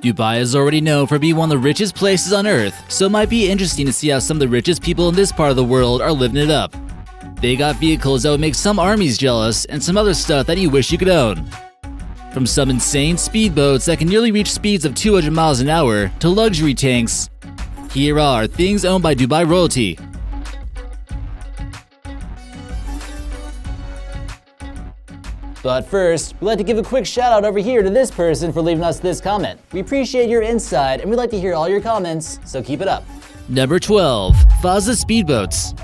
Dubai is already known for being one of the richest places on earth, so it might be interesting to see how some of the richest people in this part of the world are living it up. They got vehicles that would make some armies jealous and some other stuff that you wish you could own. From some insane speedboats that can nearly reach speeds of 200 miles an hour to luxury tanks, here are things owned by Dubai royalty. But first, we'd like to give a quick shout out over here to this person for leaving us this comment. We appreciate your insight and we'd like to hear all your comments, so keep it up. Number 12. Fazza Speedboats.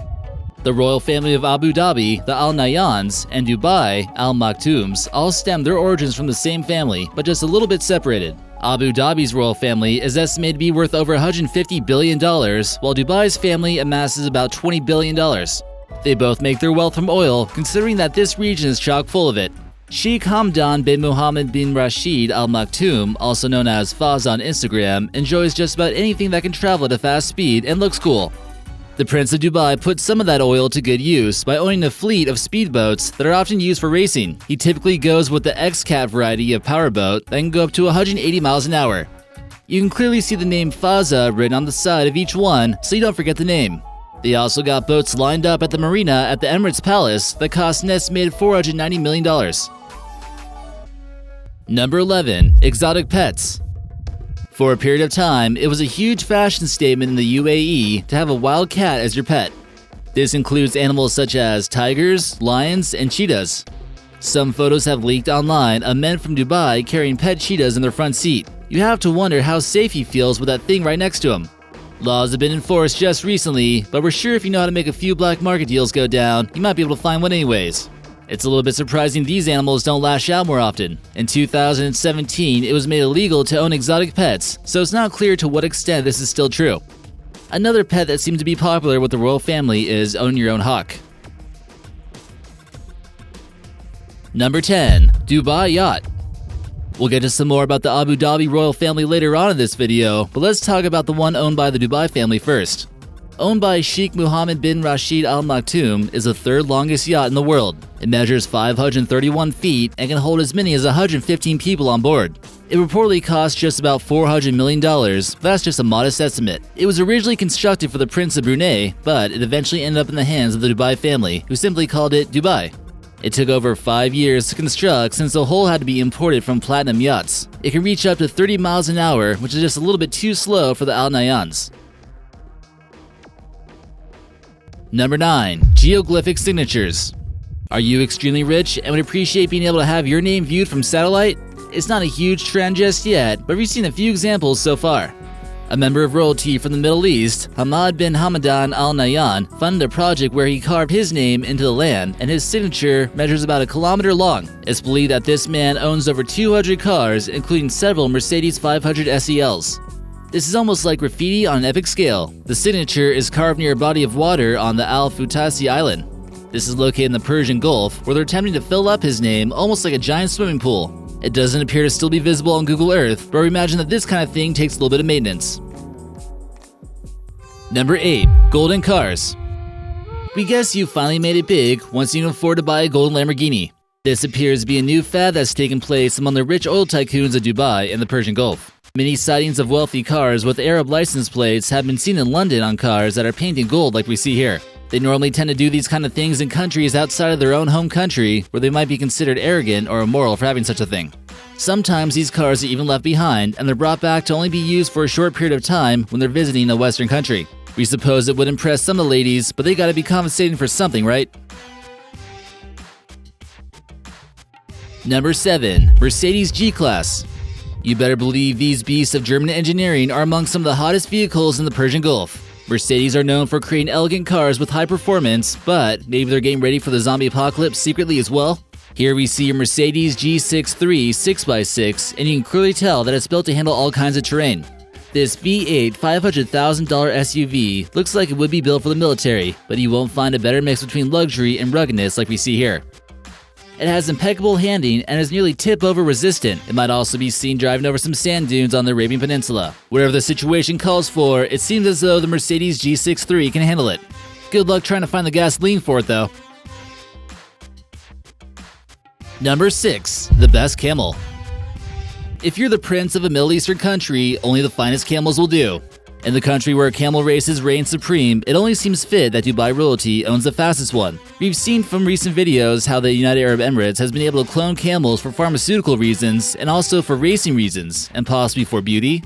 The royal family of Abu Dhabi, the Al Nahyans, and Dubai, Al Maktoums, all stem their origins from the same family, but just a little bit separated. Abu Dhabi's royal family is estimated to be worth over $150 billion, while Dubai's family amasses about $20 billion. They both make their wealth from oil, considering that this region is chock full of it. Sheikh Hamdan bin Mohammed bin Rashid Al Maktoum, also known as Fazza on Instagram, enjoys just about anything that can travel at a fast speed and looks cool. The Prince of Dubai put some of that oil to good use by owning a fleet of speedboats that are often used for racing. He typically goes with the X-Cat variety of powerboat that can go up to 180 miles an hour. You can clearly see the name Fazza written on the side of each one, so you don't forget the name. They also got boats lined up at the marina at the Emirates Palace that cost an estimated $490 million. Number 11. Exotic pets. For a period of time, it was a huge fashion statement in the UAE to have a wild cat as your pet. This includes animals such as tigers, lions, and cheetahs. Some photos have leaked online of men from Dubai carrying pet cheetahs in their front seat. You have to wonder how safe he feels with that thing right next to him. Laws have been enforced just recently, but we're sure if you know how to make a few black market deals go down, you might be able to find one anyways. It's a little bit surprising these animals don't lash out more often. In 2017, it was made illegal to own exotic pets, so it's not clear to what extent this is still true. Another pet that seems to be popular with the royal family is own your own hawk. Number 10. Dubai Yacht. We'll get to some more about the Abu Dhabi royal family later on in this video, but let's talk about the one owned by the Dubai family first. Owned by Sheikh Mohammed bin Rashid Al Maktoum, is the third longest yacht in the world. It measures 531 feet and can hold as many as 115 people on board. It reportedly cost just about $400 million, but that's just a modest estimate. It was originally constructed for the Prince of Brunei, but it eventually ended up in the hands of the Dubai family, who simply called it Dubai. It took over 5 years to construct since the hull had to be imported from Platinum Yachts. It can reach up to 30 miles an hour, which is just a little bit too slow for the Al Nahyans. Number 9. Geoglyphic signatures. Are you extremely rich and would appreciate being able to have your name viewed from satellite? It's not a huge trend just yet, but we've seen a few examples so far. A member of royalty from the Middle East, Hamad bin Hamadan Al Nahyan, funded a project where he carved his name into the land, and his signature measures about a kilometer long. It's believed that this man owns over 200 cars, including several Mercedes 500 SELs. This is almost like graffiti on an epic scale. The signature is carved near a body of water on the Al Futasi Island. This is located in the Persian Gulf, where they're attempting to fill up his name almost like a giant swimming pool. It doesn't appear to still be visible on Google Earth, but we imagine that this kind of thing takes a little bit of maintenance. Number 8. Golden cars. We guess you finally made it big once you can afford to buy a golden Lamborghini. This appears to be a new fad that's taken place among the rich oil tycoons of Dubai and the Persian Gulf. Many sightings of wealthy cars with Arab license plates have been seen in London on cars that are painted gold like we see here. They normally tend to do these kind of things in countries outside of their own home country where they might be considered arrogant or immoral for having such a thing. Sometimes these cars are even left behind and they're brought back to only be used for a short period of time when they're visiting a Western country. We suppose it would impress some of the ladies, but they gotta be compensating for something, right? Number 7. Mercedes G-Class. You better believe these beasts of German engineering are among some of the hottest vehicles in the Persian Gulf. Mercedes are known for creating elegant cars with high performance, but maybe they're getting ready for the zombie apocalypse secretly as well? Here we see a Mercedes G63 6x6, and you can clearly tell that it's built to handle all kinds of terrain. This V8 $500,000 SUV looks like it would be built for the military, but you won't find a better mix between luxury and ruggedness like we see here. It has impeccable handling and is nearly tip-over resistant. It might also be seen driving over some sand dunes on the Arabian Peninsula. Whatever the situation calls for, it seems as though the Mercedes G63 can handle it. Good luck trying to find the gasoline for it though. Number 6. The best camel. If you're the prince of a Middle Eastern country, only the finest camels will do. In the country where camel races reign supreme, it only seems fit that Dubai royalty owns the fastest one. We've seen from recent videos how the United Arab Emirates has been able to clone camels for pharmaceutical reasons and also for racing reasons, and possibly for beauty.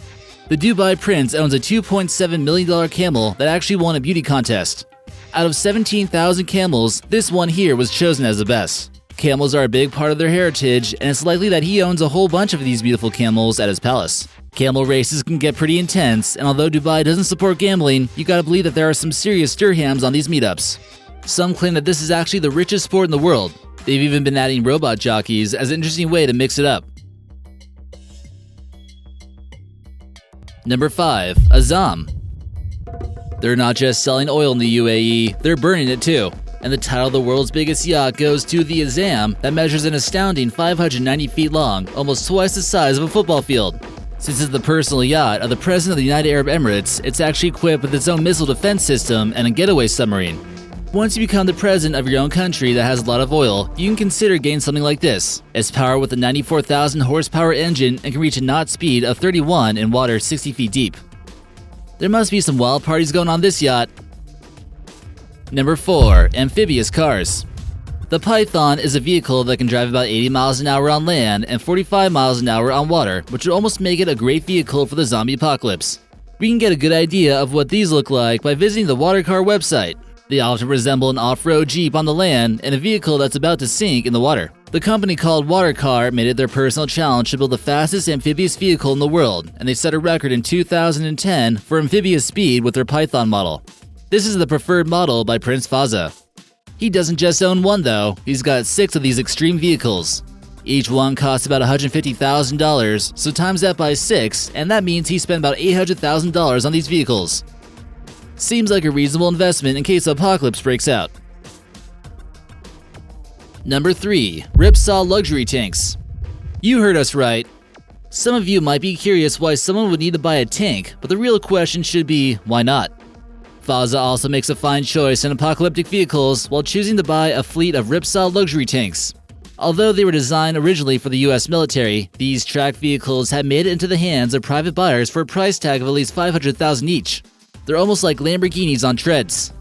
The Dubai prince owns a $2.7 million camel that actually won a beauty contest. Out of 17,000 camels, this one here was chosen as the best. Camels are a big part of their heritage, and it's likely that he owns a whole bunch of these beautiful camels at his palace. Camel races can get pretty intense, and although Dubai doesn't support gambling, you gotta believe that there are some serious dirhams on these meetups. Some claim that this is actually the richest sport in the world. They've even been adding robot jockeys as an interesting way to mix it up. Number 5. Azzam. They're not just selling oil in the UAE, they're burning it too. And the title of the world's biggest yacht goes to the Azam that measures an astounding 590 feet long, almost twice the size of a football field. Since it's the personal yacht of the President of the United Arab Emirates, it's actually equipped with its own missile defense system and a getaway submarine. Once you become the president of your own country that has a lot of oil, you can consider getting something like this. It's powered with a 94,000 horsepower engine and can reach a knot speed of 31 in water 60 feet deep. There must be some wild parties going on this yacht. Number 4. Amphibious Cars. The Python is a vehicle that can drive about 80 miles an hour on land and 45 miles an hour on water, which would almost make it a great vehicle for the zombie apocalypse. We can get a good idea of what these look like by visiting the Watercar website. They often resemble an off-road Jeep on the land and a vehicle that's about to sink in the water. The company called Watercar made it their personal challenge to build the fastest amphibious vehicle in the world, and they set a record in 2010 for amphibious speed with their Python model. This is the preferred model by Prince Fazza. He doesn't just own one though, he's got 6 of these extreme vehicles. Each one costs about $150,000, so times that by 6, and that means he spent about $800,000 on these vehicles. Seems like a reasonable investment in case the apocalypse breaks out. Number 3. Ripsaw luxury tanks. You heard us right. Some of you might be curious why someone would need to buy a tank, but the real question should be, why not? Fazza also makes a fine choice in apocalyptic vehicles while choosing to buy a fleet of Ripsaw luxury tanks. Although they were designed originally for the US military, these tracked vehicles have made it into the hands of private buyers for a price tag of at least $500,000 each. They're almost like Lamborghinis on treads.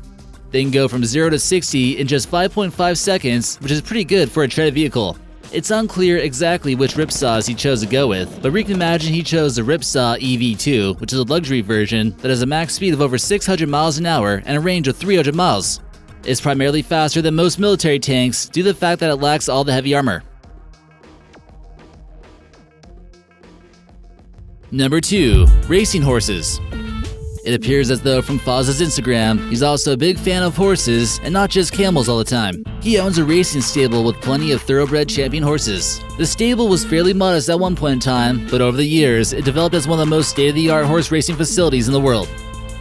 They can go from 0 to 60 in just 5.5 seconds, which is pretty good for a treaded vehicle. It's unclear exactly which Ripsaws he chose to go with, but we can imagine he chose the Ripsaw EV2, which is a luxury version that has a max speed of over 600 miles an hour and a range of 300 miles. It's primarily faster than most military tanks due to the fact that it lacks all the heavy armor. Number 2. Racing horses. It appears as though from Fazza's Instagram, he's also a big fan of horses and not just camels all the time. He owns a racing stable with plenty of thoroughbred champion horses. The stable was fairly modest at one point in time, but over the years, it developed as one of the most state-of-the-art horse racing facilities in the world.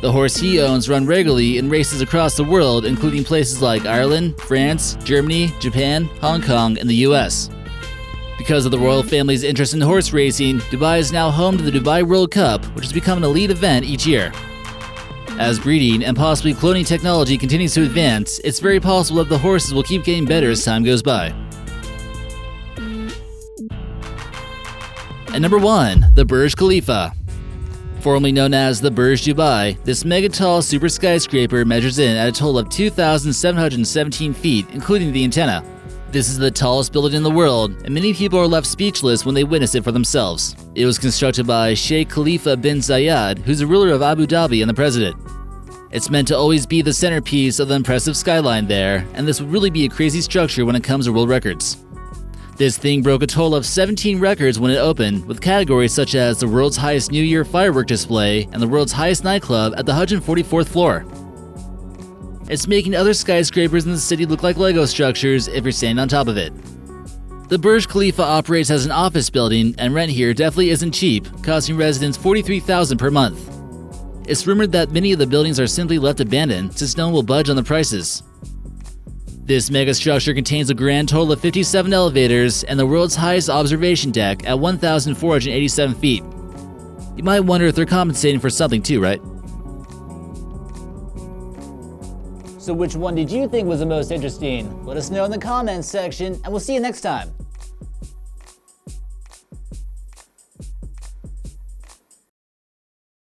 The horse he owns run regularly in races across the world, including places like Ireland, France, Germany, Japan, Hong Kong, and the US. Because of the royal family's interest in horse racing, Dubai is now home to the Dubai World Cup, which has become an elite event each year. As breeding and possibly cloning technology continues to advance, it's very possible that the horses will keep getting better as time goes by. And number 1, the Burj Khalifa. Formerly known as the Burj Dubai, this mega-tall super skyscraper measures in at a total of 2,717 feet, including the antenna. This is the tallest building in the world, and many people are left speechless when they witness it for themselves. It was constructed by Sheikh Khalifa bin Zayed, who's the ruler of Abu Dhabi and the president. It's meant to always be the centerpiece of the impressive skyline there, and this would really be a crazy structure when it comes to world records. This thing broke a total of 17 records when it opened, with categories such as the world's highest New Year firework display and the world's highest nightclub at the 144th floor. It's making other skyscrapers in the city look like Lego structures if you're standing on top of it. The Burj Khalifa operates as an office building, and rent here definitely isn't cheap, costing residents $43,000 per month. It's rumored that many of the buildings are simply left abandoned since no one will budge on the prices. This mega structure contains a grand total of 57 elevators and the world's highest observation deck at 1,487 feet. You might wonder if they're compensating for something too, right? So which one did you think was the most interesting? Let us know in the comments section, and we'll see you next time.